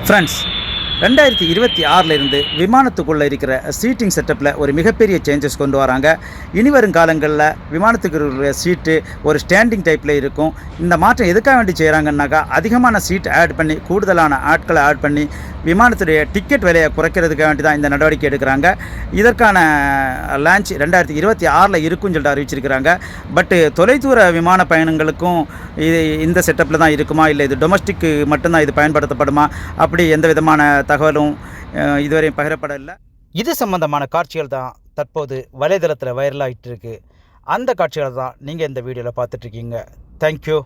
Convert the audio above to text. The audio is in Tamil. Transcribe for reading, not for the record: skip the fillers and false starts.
ஃப்ரெண்ட்ஸ், 2026 விமானத்துக்குள்ளே இருக்கிற சீட்டிங் செட்டப்பில் ஒரு மிகப்பெரிய சேஞ்சஸ் கொண்டு வராங்க. இனி வரும் காலங்களில் விமானத்துக்கு இருக்கிற சீட்டு ஒரு ஸ்டாண்டிங் டைப்பில் இருக்கும். இந்த மாற்றம் எதுக்காக வேண்டி செய்கிறாங்கன்னாக்கா, அதிகமான சீட் ஆட் பண்ணி, கூடுதலான ஆட்களை ஆட் பண்ணி விமானத்துடைய டிக்கெட் விலையை குறைக்கிறதுக்காக வேண்டி தான் இந்த நடவடிக்கை எடுக்கிறாங்க. இதற்கான லான்ச் 2026 இருக்குன்னு சொல்லிட்டு அறிவிச்சிருக்கிறாங்க. பட்டு தொலைதூர விமான பயணங்களுக்கும் இது இந்த செட்டப்பில் தான் இருக்குமா, இல்லை இது டொமஸ்டிக்கு மட்டும்தான் இது பயன்படுத்தப்படுமா, அப்படி எந்த விதமான தகவலும் இதுவரையும் பகிரப்படவில்லை. இது சம்பந்தமான காட்சிகள் தான் தற்போது வலைதளத்தில் வைரலாகிட்டு இருக்கு. அந்த காட்சிகளை தான் நீங்கள் இந்த வீடியோவில் பார்த்துட்ருக்கீங்க. தேங்க்யூ.